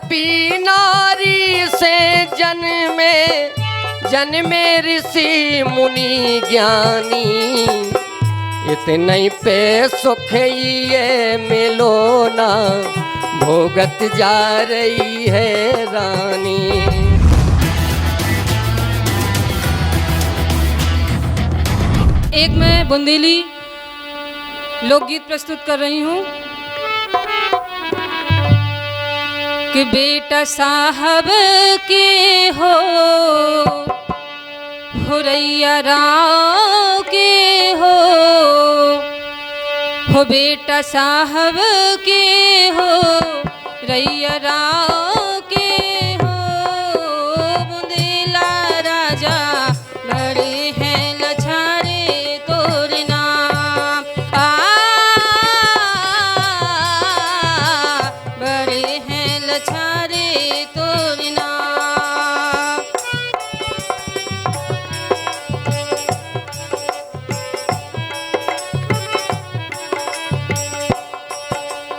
पापी नारी से जन्मे ऋषि मुनि ज्ञानी, इतने पे सुख ये मिलो ना, भोगत जा रही है रानी। एक मैं बुंदेली लोकगीत प्रस्तुत कर रही हूँ कि बेटा साहब के हो रैया राव के हो बेटा साहब के हो रैया राव के हो। बुंदेला राजा बड़े हैं लछारे तोर नाम, बड़े हैं लछारे तोर नाम।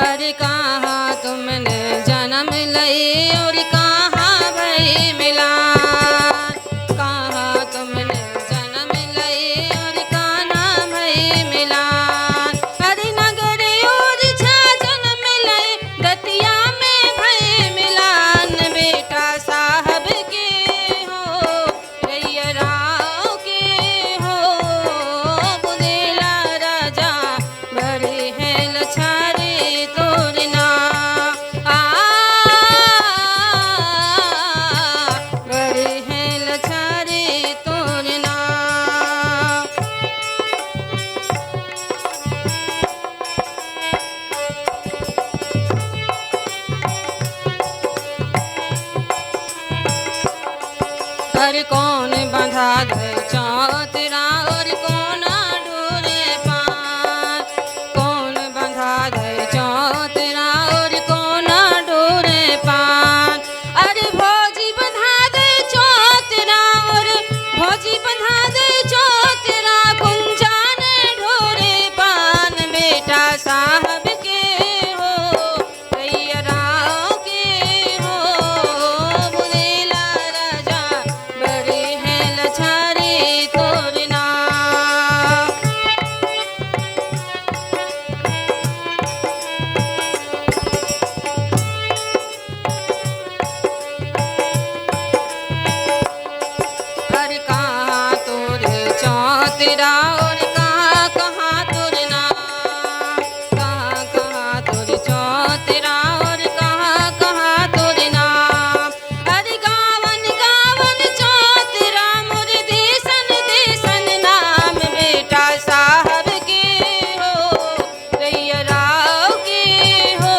अरे कहाँ तुमने जन्म लए और कहाँ भई मिलान, कहाँ तुमने जन्म लए और कहाँ भई मिलान। अरे नगर और छाजन मिलए दतिया में भई मिलान, बेटा साहब के हो रैया राव के हो। बुंदेला राजा बड़े हैं लछारे तोर नाम, बड़े हैं लछारे तोर नाम। अरे कौन बंधा दे चौतरा और कौन ढोरे पान, कौन बंधा दे चौतरा और कौन ढोरे पान। अरे भौजी बंधा दे चौतरा और भौजी बंधा दे चौतरा, कुंजान ढोरे पान, बेटा साहब के हो रैया राव के हो। बुंदेला राजा बड़े हैं लछारे तोर नाम। अरे कहाँ तोर चौतरा और कहाँ कहाँ तोर नाम, कहाँ कहाँ तोर चौतरा और कहाँ कहाँ तोर नाम। अरे गावन गावन चौतरा मोर देसन देसन नाम, बेटा साहब के हो रैया राव के हो।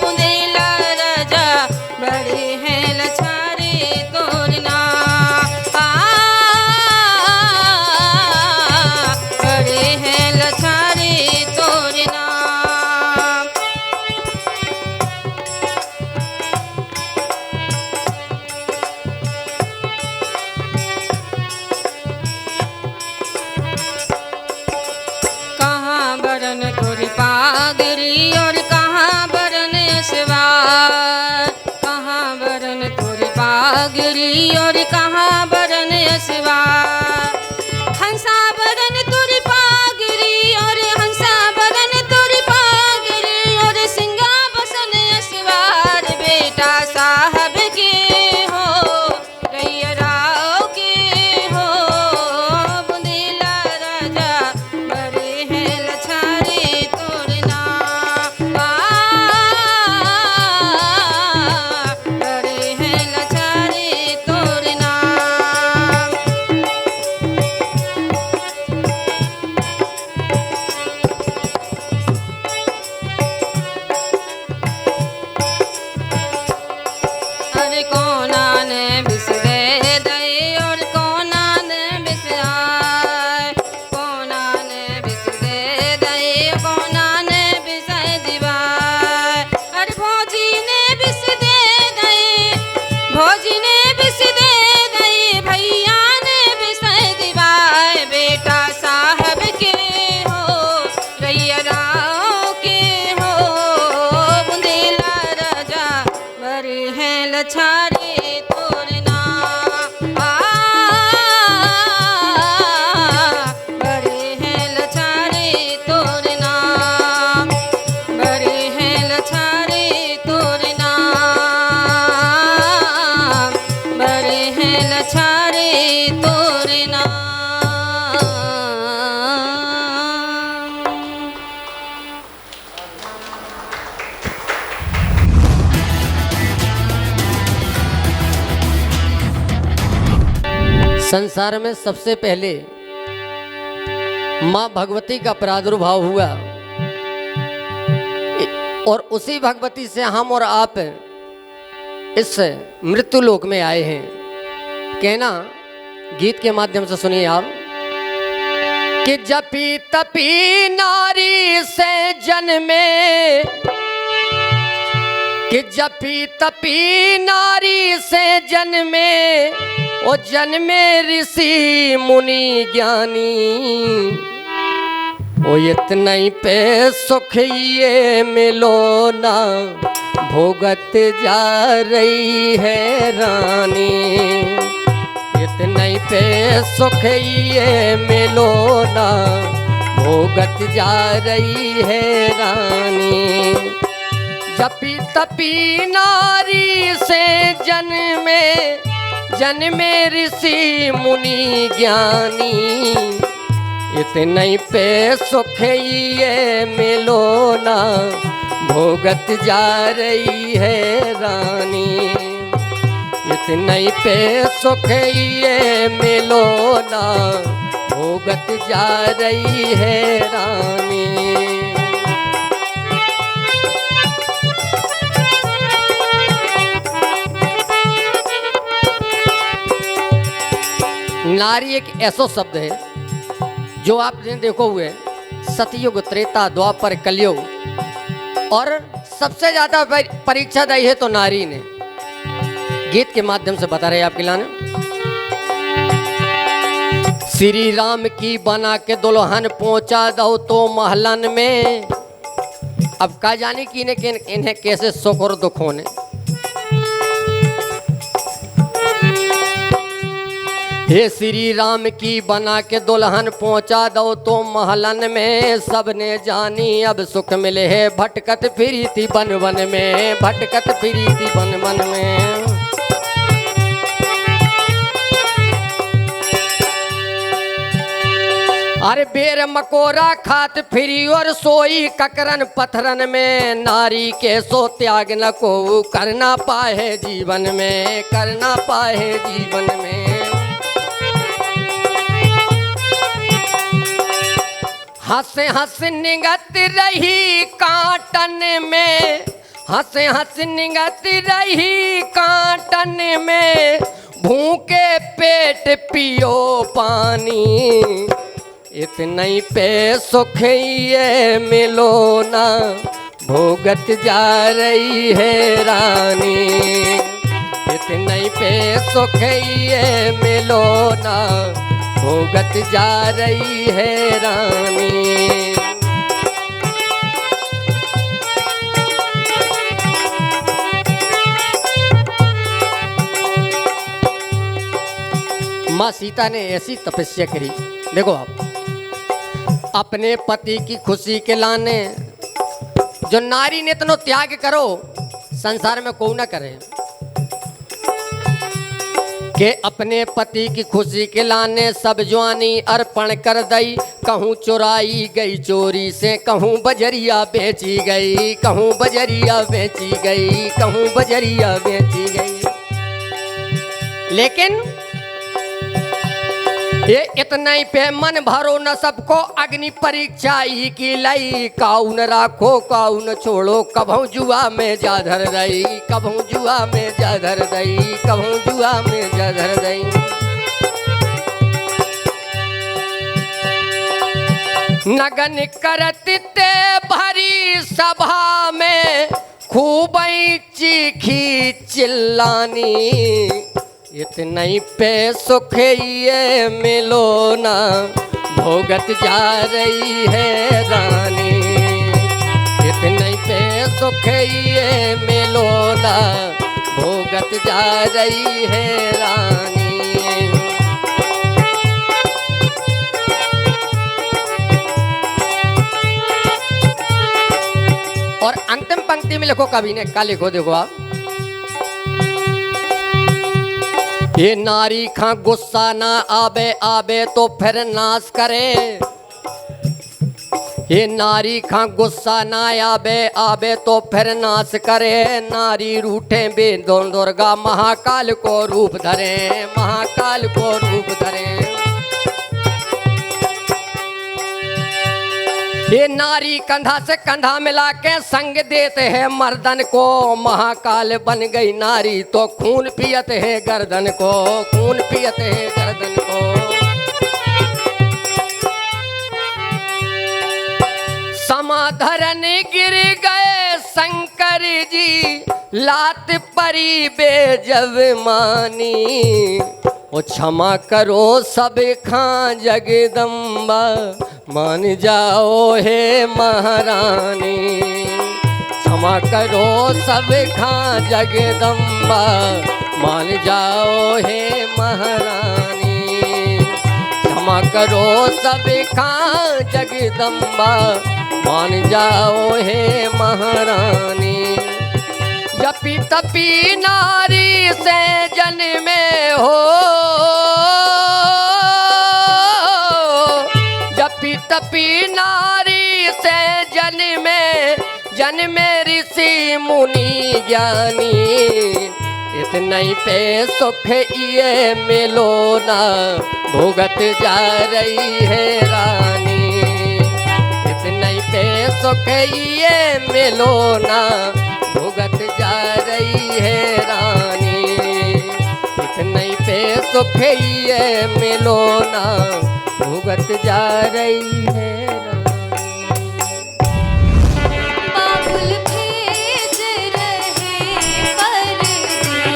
बुंदेला राजा बड़े हैं लछारे तोर नाम, बड़े हैं लछारे तोर नाम। कहाँ बरन तोरी पागरी और कहाँ बरन असवार, कहाँ बरन तोरी पागरी और कहाँ बरन असवार। हंसा बरन तोरी पागरी और हंसा बरन तोरी पागरी और सिंगा बसन असवार, बेटा साहब के हो रैया राव के हो। बुंदेला राजा बड़े हैं लछारे तोर नाम, बड़े हैं लछारे तोर नाम। रे तोरे नाम। संसार में सबसे पहले माँ भगवती का प्रादुर्भाव हुआ और उसी भगवती से हम और आप इस मृत्यु लोक में आए हैं। कहना गीत के माध्यम से सुनिए आप कि जपी तपी नारी से जन्मे, कि जपी तपी नारी से जन्मे, ओ जन्मे ऋषि मुनि ज्ञानी, ओ इतना ही पे सुख ये मिलो ना, भोगत जा रही है रानी। इतना ही पे सुख ये मिलो ना, भोगत जा रही है रानी। जपी तपी नारी से जन्मे, जन्मे ऋषि मुनि ज्ञानी, इतना ही पे सुख ये मिलो ना, भोगत जा रही है रानी। इतना ही पे सुख ये मिलो ना, भोगत जा रही है रानी। नारी एक ऐसा शब्द है जो आपने देखो हुए सतयुग, त्रेता, द्वापर, कलयुग, और सबसे ज्यादा परीक्षादायी है तो नारी ने। गीत के माध्यम से बता रहे आपके लाने, श्री राम की बना के दुल्हन पहुंचा दो तो महलन में। अब का जाने कि इन्हें कैसे सुख और दुख होने। हे श्री राम की बना के दुल्हन पहुंचा दो तो महलन में। सबने जानी अब सुख मिले है, भटकत फिरी थी वन वन में, भटकत फिरी थी वन वन में। अरे बेर मकोरा खात फिरी और सोई ककरन पत्थरन में। नारी के सो त्याग न को करना पाए जीवन में, करना पाए जीवन में। हंस हंस निगत रही काटन में, हंस हंस निगत रही काटन में। भूखे पेट पियो पानी, इतना ही पे सुख ये मिलो ना, भोगत जा रही है रानी। इतना ही पे सुख ये मिलो ना, भोगत जा रही है रानी। माँ सीता ने ऐसी तपस्या करी। देखो आप, अपने पति की खुशी के लाने जो नारी ने इतना त्याग करो संसार में को न करे, के अपने पति की खुशी के लाने सब जवानी अर्पण कर दई। कहूँ चुराई गई चोरी से, कहूँ बजरिया बेची गई, कहूँ बजरिया बेची गई, कहूँ बजरिया बेची गई। लेकिन ये इतना ही पे मन भरो न सबको, अग्नि परीक्षा ही की लई। काऊ न राखो काऊ न छोड़ो, कभू जुआ में जा धर दई, कभू जुआ में जा धर दई, कभू जुआ में जा धर दई। नगन करत ते भरी सभा में, खूब चीखी चिल्लानी। इतना ही पे सुख ये मिलो ना, भोगत जा रही है रानी। इतना ही पे सुख ये मिलो ना, भोगत जा रही है रानी। और अंतिम पंक्ति में लिखो कवि ने, क्या लिखो देखो आप, ये नारी खा गुस्सा ना आबे आबे तो फिर नाश करे। ये नारी खा गुस्सा ना आबे आबे तो फिर नाश करे। नारी रूठे बे दुर्गा महाकाल को रूप धरे, महाकाल को रूप धरे। ये नारी कंधा से कंधा मिला के संग देते हैं मर्दन को। महाकाल बन गई नारी तो खून पियत है गर्दन को, खून पियत है गर्दन को। समाधरन गिर गए शंकर जी, लात परी बेजमानी। ओ क्षमा करो सब खां जगदम्बा, मान जाओ हे महारानी। क्षमा करो सब खां जगदम्बा, मान जाओ हे महारानी। क्षमा करो सब खां जगदम्बा, मान जाओ हे महारानी। जपी तपी नारी से जन्मे हो, जपी तपी नारी से जन्मे ऋषि मुनि ज्ञानी। इतने पे सुख ये मिलो ना, भुगत जा रही है रानी। इतने पे सुख ये मिलो ना, भुगत जा रही है रानी। इतने पे सुख ये मिलो ना, भुगत जा रही है रानी। बाबुल भेज रहे परदेस,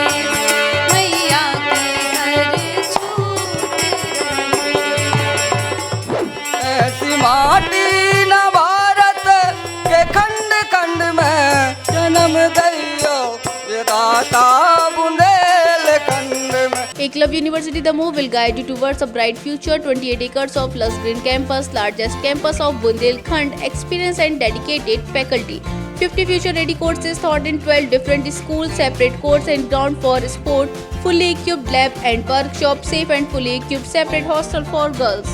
मैया के घर छूट रहे। ऐसी माटी न भारत के खंड खंड में जन्म दैयो विधाता बुंदेलखंड में। Eklavya University, the move will guide you towards a bright future. 28 acres of lush green campus, largest campus of Bundelkhand, experienced and dedicated faculty. 50 future-ready courses taught in 12 different schools, separate courts and ground for sport, fully equipped lab and workshop, safe and fully equipped separate hostel for girls.